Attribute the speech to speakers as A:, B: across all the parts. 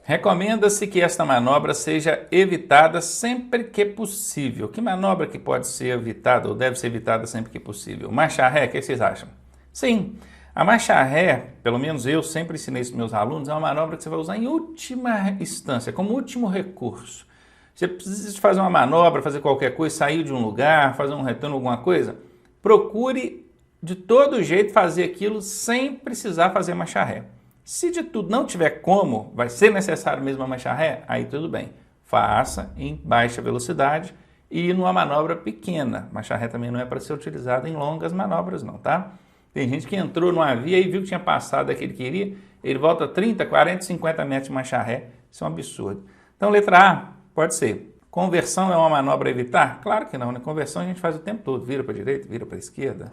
A: Recomenda-se que esta manobra seja evitada sempre que possível. Que manobra que pode ser evitada ou deve ser evitada sempre que possível? Marcha ré, o que vocês acham? Sim, a marcha ré, pelo menos eu sempre ensinei isso para meus alunos, é uma manobra que você vai usar em última instância, como último recurso. Você precisa fazer uma manobra, fazer qualquer coisa, sair de um lugar, fazer um retorno, alguma coisa, procure de todo jeito fazer aquilo sem precisar fazer marcha ré. Se de tudo não tiver como, vai ser necessário mesmo a marcha ré, aí tudo bem. Faça em baixa velocidade e numa manobra pequena. Marcha ré também não é para ser utilizada em longas manobras não, tá? Tem gente que entrou numa via e viu que tinha passado aquele que queria, ele volta 30, 40, 50 metros de marcha ré. Isso é um absurdo. Então, letra A, pode ser. Conversão é uma manobra a evitar? Claro que não, né? Conversão a gente faz o tempo todo, vira para a direita, vira para a esquerda.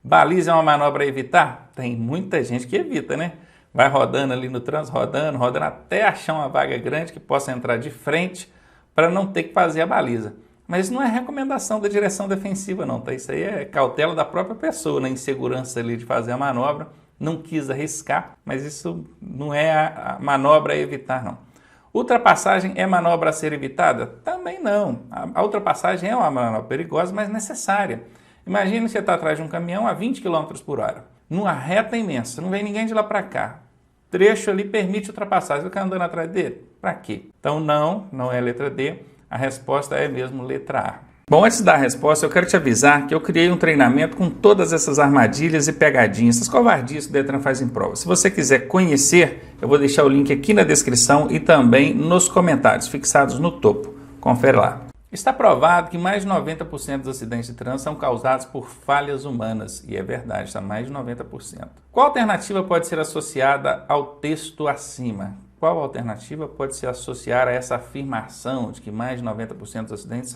A: Baliza é uma manobra a evitar? Tem muita gente que evita, né? Vai rodando ali no trânsito, rodando até achar uma vaga grande que possa entrar de frente para não ter que fazer a baliza. Mas isso não é recomendação da direção defensiva não, tá? Isso aí é cautela da própria pessoa, na insegurança ali de fazer a manobra, não quis arriscar, mas isso não é a manobra a evitar não. Ultrapassagem é manobra a ser evitada? Também não. A ultrapassagem é uma manobra perigosa, mas necessária. Imagina que você está atrás de um caminhão a 20 km por hora, numa reta imensa, não vem ninguém de lá para cá. Trecho ali permite ultrapassagem, vai ficar andando atrás dele? Para quê? Então não é a letra D, a resposta é mesmo letra A. Bom, antes da resposta, eu quero te avisar que eu criei um treinamento com todas essas armadilhas e pegadinhas, essas covardias que o Detran faz em prova. Se você quiser conhecer, eu vou deixar o link aqui na descrição e também nos comentários, fixados no topo. Confere lá. Está provado que mais de 90% dos acidentes de trânsito são causados por falhas humanas. E é verdade, está mais de 90%. Qual alternativa pode ser associada ao texto acima? Qual alternativa pode se associar a essa afirmação de que mais de 90% dos acidentes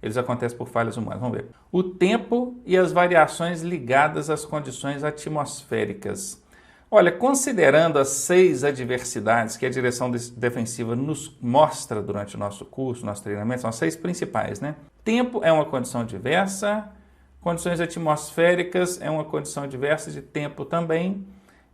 A: eles acontecem por falhas humanas? Vamos ver. O tempo e as variações ligadas às condições atmosféricas. Olha, considerando as 6 adversidades que a direção defensiva nos mostra durante o nosso curso, nosso treinamento, são as 6 principais, né? Tempo é uma condição adversa, condições atmosféricas é uma condição adversa de tempo também,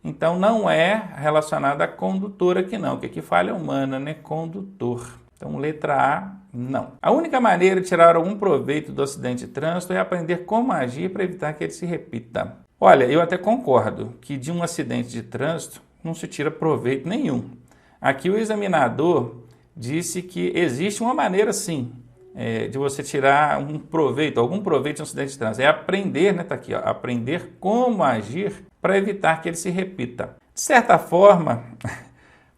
A: então não é relacionada à condutor aqui não, que aqui falha humana, né? Condutor. Então, letra A, não. A única maneira de tirar algum proveito do acidente de trânsito é aprender como agir para evitar que ele se repita. Olha, eu até concordo que de um acidente de trânsito não se tira proveito nenhum. Aqui o examinador disse que existe uma maneira sim de você tirar um proveito, algum proveito de um acidente de trânsito. É aprender, né? Tá aqui, ó, aprender como agir para evitar que ele se repita. De certa forma,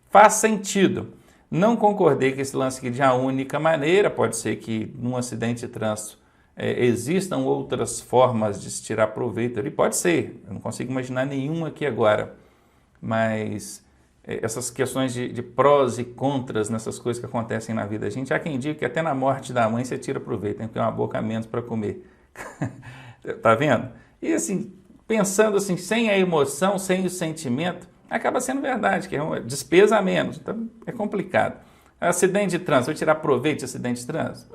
A: faz sentido. Não concordei com esse lance aqui de a única maneira, pode ser que num acidente de trânsito existam outras formas de se tirar proveito ali, pode ser, eu não consigo imaginar nenhuma aqui agora, mas essas questões de prós e contras nessas coisas que acontecem na vida, a gente há quem diga que até na morte da mãe você tira proveito, tem que ter uma boca a menos para comer, tá vendo? E assim, pensando assim, sem a emoção, sem o sentimento, acaba sendo verdade, que é uma despesa a menos, então é complicado. Acidente de trânsito, vou tirar proveito de acidente de trânsito?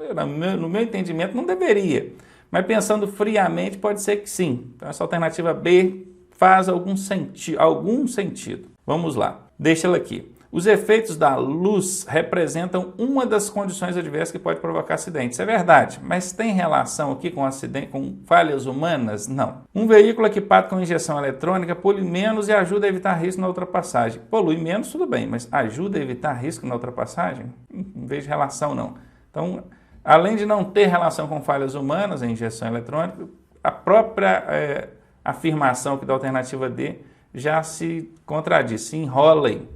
A: No meu entendimento, não deveria. Mas pensando friamente, pode ser que sim. Então, essa alternativa B faz algum sentido. Vamos lá. Deixa ela aqui. Os efeitos da luz representam uma das condições adversas que pode provocar acidentes. Isso é verdade, mas tem relação aqui com acidente, com falhas humanas? Não. Um veículo equipado com injeção eletrônica polui menos e ajuda a evitar risco na ultrapassagem. Polui menos, tudo bem, mas ajuda a evitar risco na ultrapassagem? Não vejo relação, não. Então, além de não ter relação com falhas humanas, a injeção eletrônica, a própria afirmação aqui da alternativa D já se contradiz, se enrola aí.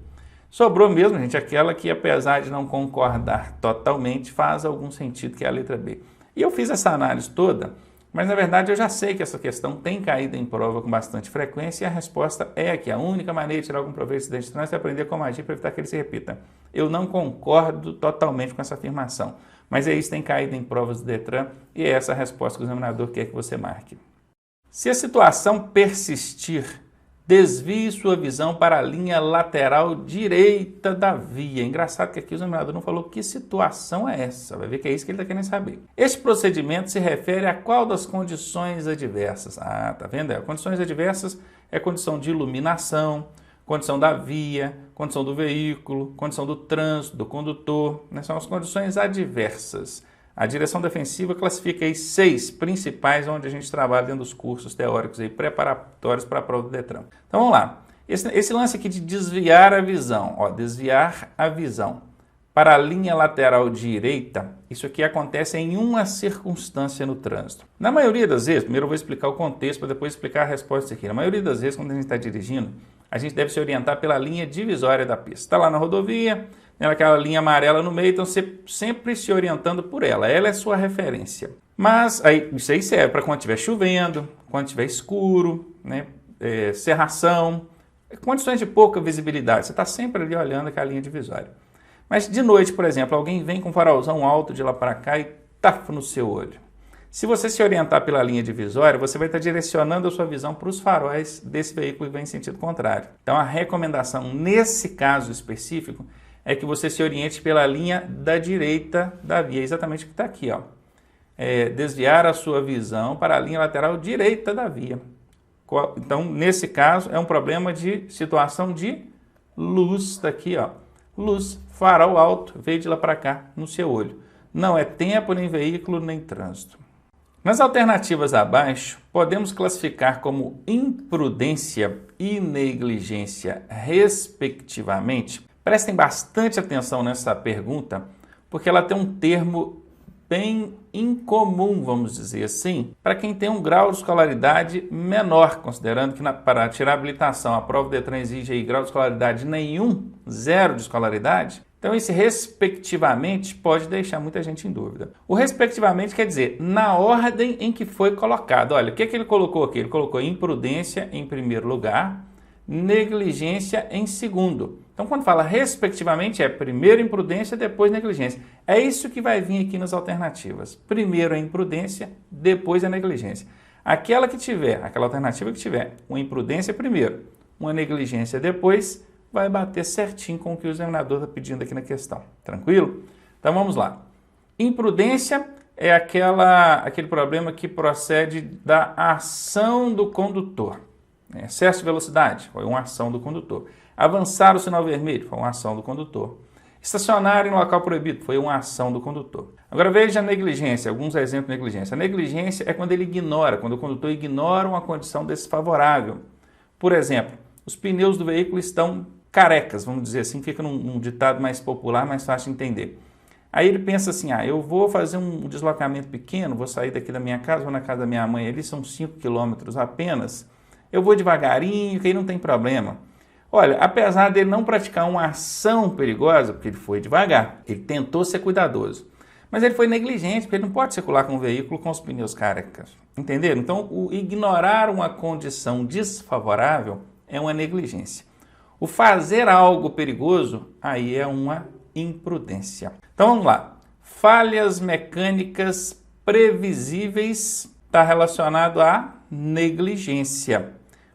A: Sobrou mesmo, gente, aquela que, apesar de não concordar totalmente, faz algum sentido, que é a letra B. E eu fiz essa análise toda, mas na verdade eu já sei que essa questão tem caído em prova com bastante frequência e a resposta é que a única maneira de tirar algum proveito desse acidente de trânsito é aprender como agir para evitar que ele se repita. Eu não concordo totalmente com essa afirmação, mas é isso que tem caído em provas do Detran e é essa a resposta que o examinador quer que você marque. Se a situação persistir, desvie sua visão para a linha lateral direita da via. Engraçado que aqui o examinador não falou que situação é essa. Vai ver que é isso que ele está querendo saber. Este procedimento se refere a qual das condições adversas? Ah, tá vendo? Condições adversas é condição de iluminação, condição da via, condição do veículo, condição do trânsito, do condutor, né? São as condições adversas. A direção defensiva classifica aí 6 principais onde a gente trabalha dentro dos cursos teóricos aí preparatórios para a prova do Detran. Então vamos lá. Esse lance aqui de desviar a visão, ó, desviar a visão para a linha lateral direita, isso aqui acontece em uma circunstância no trânsito. Na maioria das vezes, primeiro eu vou explicar o contexto para depois explicar a resposta aqui. Na maioria das vezes, quando a gente está dirigindo, a gente deve se orientar pela linha divisória da pista. Está lá na rodovia, aquela linha amarela no meio, então você sempre se orientando por ela. Ela é sua referência. Mas aí, isso aí serve para quando estiver chovendo, quando estiver escuro, né, cerração, condições de pouca visibilidade. Você está sempre ali olhando aquela linha divisória. Mas de noite, por exemplo, alguém vem com um farolzão alto de lá para cá e tafa no seu olho. Se você se orientar pela linha divisória, você vai estar direcionando a sua visão para os faróis desse veículo que vem em sentido contrário. Então a recomendação nesse caso específico é que você se oriente pela linha da direita da via, exatamente o que está aqui, ó. Desviar a sua visão para a linha lateral direita da via. Então, nesse caso, é um problema de situação de luz, daqui, ó. Luz, farol alto, veio de lá para cá, no seu olho. Não é tempo, nem veículo, nem trânsito. Nas alternativas abaixo, podemos classificar como imprudência e negligência, respectivamente. Prestem bastante atenção nessa pergunta, porque ela tem um termo bem incomum, vamos dizer assim, para quem tem um grau de escolaridade menor, considerando que para tirar a habilitação a prova do Detran exige aí grau de escolaridade nenhum, 0 de escolaridade. Então esse respectivamente pode deixar muita gente em dúvida. O respectivamente quer dizer na ordem em que foi colocado. Olha, o que ele colocou aqui? Ele colocou imprudência em primeiro lugar, negligência em segundo. Então, quando fala respectivamente, é primeiro imprudência, depois negligência. É isso que vai vir aqui nas alternativas. Primeiro a imprudência, depois a negligência. Aquela alternativa que tiver uma imprudência primeiro, uma negligência depois, vai bater certinho com o que o examinador está pedindo aqui na questão. Tranquilo? Então, vamos lá. Imprudência é aquele problema que procede da ação do condutor. Excesso de velocidade, foi uma ação do condutor. Avançar o sinal vermelho, foi uma ação do condutor. Estacionar em um local proibido, foi uma ação do condutor. Agora veja a negligência, alguns exemplos de negligência. A negligência é quando ele ignora, quando o condutor ignora uma condição desfavorável. Por exemplo, os pneus do veículo estão carecas, vamos dizer assim, fica num ditado mais popular, mais fácil de entender. Aí ele pensa assim, eu vou fazer um deslocamento pequeno, vou sair daqui da minha casa, vou na casa da minha mãe, ali são 5 quilômetros apenas, eu vou devagarinho, que aí não tem problema. Olha, apesar dele não praticar uma ação perigosa, porque ele foi devagar, ele tentou ser cuidadoso, mas ele foi negligente, porque ele não pode circular com um veículo com os pneus carecas. Entenderam? Então, o ignorar uma condição desfavorável é uma negligência. O fazer algo perigoso, aí é uma imprudência. Então, vamos lá. Falhas mecânicas previsíveis está relacionado à negligência.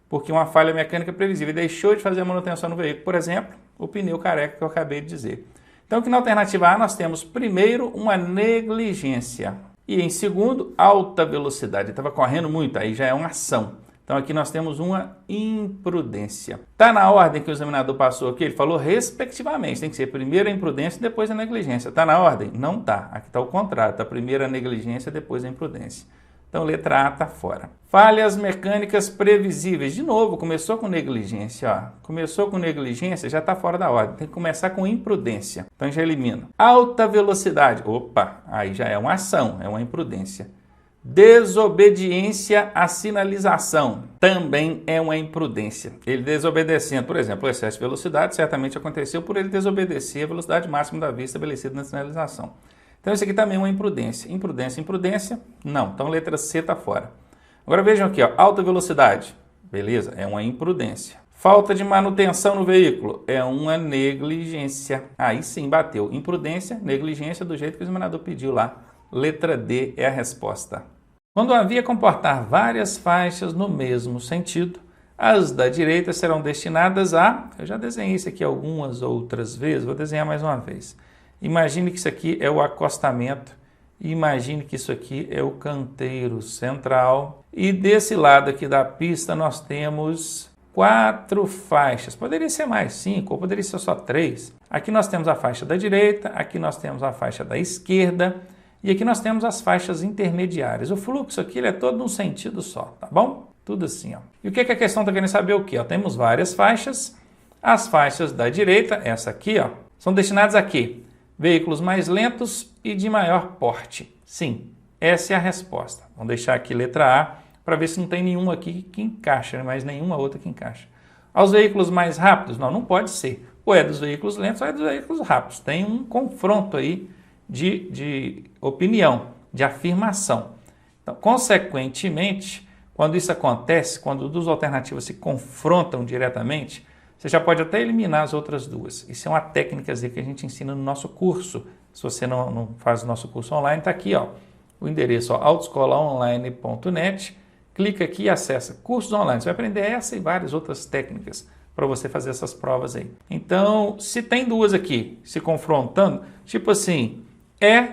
A: Porque uma falha mecânica previsível deixou de fazer a manutenção no veículo, por exemplo, o pneu careca que eu acabei de dizer. Então, aqui na alternativa A nós temos, primeiro, uma negligência. E em segundo, alta velocidade. Estava correndo muito, aí já é uma ação. Então, aqui nós temos uma imprudência. Está na ordem que o examinador passou aqui? Ele falou respectivamente. Tem que ser primeiro a imprudência, depois a negligência. Está na ordem? Não está. Aqui está o contrário. Está primeiro a negligência, depois a imprudência. Então, letra A está fora. Falhas mecânicas previsíveis. De novo, começou com negligência. Ó. Começou com negligência, já está fora da ordem. Tem que começar com imprudência. Então, já elimina. Alta velocidade. Opa, aí já é uma ação, é uma imprudência. Desobediência à sinalização. Também é uma imprudência. Ele desobedecendo, por exemplo, o excesso de velocidade certamente aconteceu por ele desobedecer a velocidade máxima da via estabelecida na sinalização. Então, isso aqui também é uma imprudência. Imprudência, imprudência, não. Então, letra C está fora. Agora, vejam aqui, ó, alta velocidade. Beleza, é uma imprudência. Falta de manutenção no veículo. É uma negligência. Aí sim, bateu. Imprudência, negligência, do jeito que o examinador pediu lá. Letra D é a resposta. Quando a via comportar várias faixas no mesmo sentido, as da direita serão destinadas a... Eu já desenhei isso aqui algumas outras vezes, vou desenhar mais uma vez. Imagine que isso aqui é o acostamento, imagine que isso aqui é o canteiro central e desse lado aqui da pista nós temos 4 faixas. Poderia ser mais 5 ou poderia ser só 3. Aqui nós temos a faixa da direita, aqui nós temos a faixa da esquerda e aqui nós temos as faixas intermediárias. O fluxo aqui ele é todo num sentido só, tá bom? Tudo assim, ó. E o que a questão está querendo saber o quê? Ó, temos várias faixas. As faixas da direita, essa aqui, ó, são destinadas a quê? Veículos mais lentos e de maior porte. Sim, essa é a resposta. Vamos deixar aqui letra A para ver se não tem nenhuma aqui que encaixa, mas nenhuma outra que encaixa. Aos veículos mais rápidos? Não, não pode ser. Ou é dos veículos lentos ou é dos veículos rápidos. Tem um confronto aí de opinião, de afirmação. Então, consequentemente, quando isso acontece, quando duas alternativas se confrontam diretamente, você já pode até eliminar as outras duas. Isso é uma técnica que a gente ensina no nosso curso. Se você não faz o nosso curso online, está aqui, ó, o endereço autoescolaonline.net. Clica aqui e acessa cursos online. Você vai aprender essa e várias outras técnicas para você fazer essas provas aí. Então, se tem duas aqui se confrontando, tipo assim, é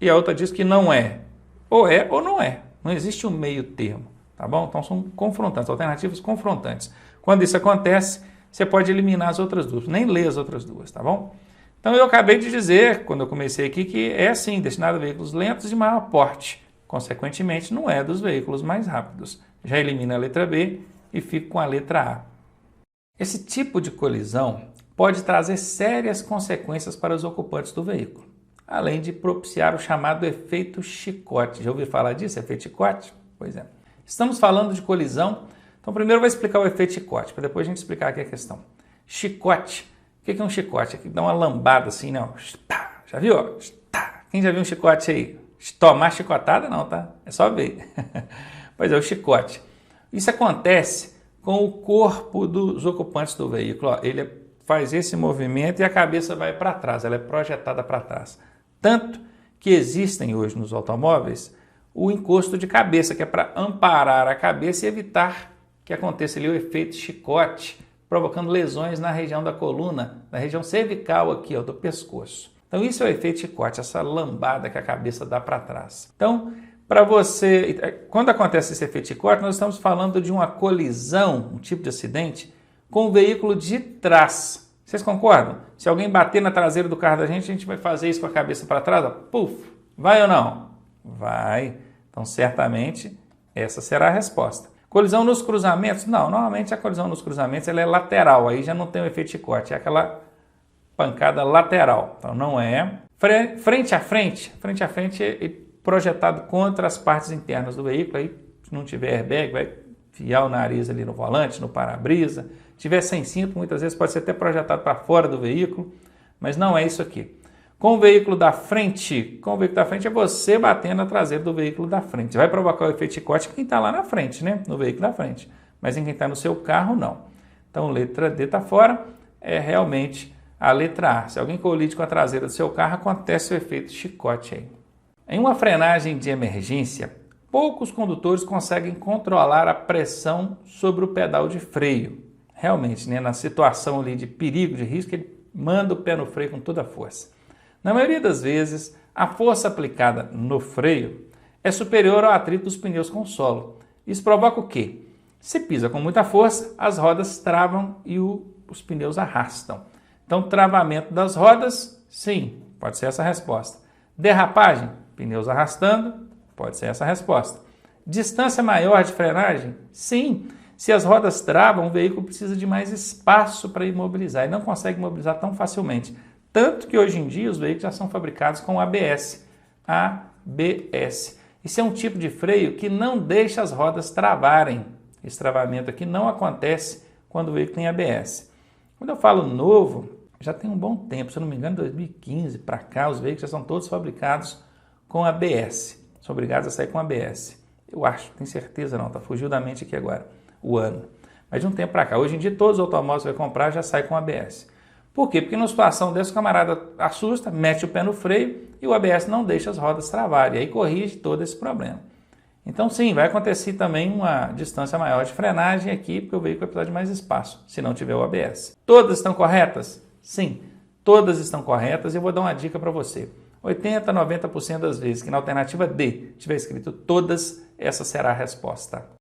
A: e a outra diz que não é. Ou é ou não é. Não existe um meio termo, tá bom? Então são confrontantes, alternativas confrontantes. Quando isso acontece, você pode eliminar as outras duas, nem ler as outras duas, tá bom? Então eu acabei de dizer, quando eu comecei aqui, que é sim destinado a veículos lentos de maior porte. Consequentemente, não é dos veículos mais rápidos. Já elimina a letra B e fica com a letra A. Esse tipo de colisão pode trazer sérias consequências para os ocupantes do veículo, além de propiciar o chamado efeito chicote. Já ouviu falar disso, efeito chicote? Pois é. Estamos falando de colisão, então primeiro eu vou explicar o efeito chicote, para depois a gente explicar aqui a questão. Chicote. O que é um chicote? Aqui dá uma lambada assim, não? Já viu? Quem já viu um chicote aí? Tomar chicotada não, tá? É só ver. Pois é, o chicote. Isso acontece com o corpo dos ocupantes do veículo. Ó, ele faz esse movimento e a cabeça vai para trás, ela é projetada para trás. Tanto que existem hoje nos automóveis o encosto de cabeça, que é para amparar a cabeça e evitar que aconteça ali o efeito chicote, provocando lesões na região da coluna, na região cervical aqui, ó, do pescoço. Então isso é o efeito chicote, essa lambada que a cabeça dá para trás. Então, para você, quando acontece esse efeito chicote, nós estamos falando de uma colisão, um tipo de acidente, com o veículo de trás. Vocês concordam? Se alguém bater na traseira do carro da gente, a gente vai fazer isso com a cabeça para trás, ó, puf, vai ou não? Vai. Então, certamente, essa será a resposta. Colisão nos cruzamentos? Não, normalmente a colisão nos cruzamentos ela é lateral, aí já não tem o efeito chicote, é aquela pancada lateral. Então, não é. Frente a frente é projetado contra as partes internas do veículo, aí se não tiver airbag, vai enfiar o nariz ali no volante, no para-brisa. Se tiver sem cinto, muitas vezes pode ser até projetado para fora do veículo, mas não é isso aqui. Com o veículo da frente é você batendo na traseira do veículo da frente. Vai provocar o efeito chicote em quem está lá na frente, né? No veículo da frente. Mas em quem está no seu carro, não. Então, letra D está fora, é realmente a letra A. Se alguém colide com a traseira do seu carro, acontece o efeito chicote aí. Em uma frenagem de emergência, poucos condutores conseguem controlar a pressão sobre o pedal de freio. Realmente, né, na situação ali de perigo, de risco, ele manda o pé no freio com toda a força. Na maioria das vezes, a força aplicada no freio é superior ao atrito dos pneus com o solo. Isso provoca o quê? Se pisa com muita força, as rodas travam e os pneus arrastam. Então, travamento das rodas, sim, pode ser essa a resposta. Derrapagem, pneus arrastando, pode ser essa a resposta. Distância maior de frenagem, sim. Se as rodas travam, o veículo precisa de mais espaço para imobilizar e não consegue imobilizar tão facilmente. Tanto que hoje em dia os veículos já são fabricados com ABS. ABS. Isso é um tipo de freio que não deixa as rodas travarem. Esse travamento aqui não acontece quando o veículo tem ABS. Quando eu falo novo, já tem um bom tempo, se eu não me engano, 2015 para cá, os veículos já são todos fabricados com ABS. São obrigados a sair com ABS. Eu acho, tenho certeza não, fugiu da mente aqui agora, o ano. Mas de um tempo para cá, hoje em dia todos os automóveis que você vai comprar já saem com ABS. Por quê? Porque numa situação dessa o camarada assusta, mete o pé no freio e o ABS não deixa as rodas travarem. E aí corrige todo esse problema. Então sim, vai acontecer também uma distância maior de frenagem aqui, porque o veículo vai precisar de mais espaço, se não tiver o ABS. Todas estão corretas? Sim, todas estão corretas e eu vou dar uma dica para você. 80% a 90% das vezes que na alternativa D tiver escrito todas, essa será a resposta.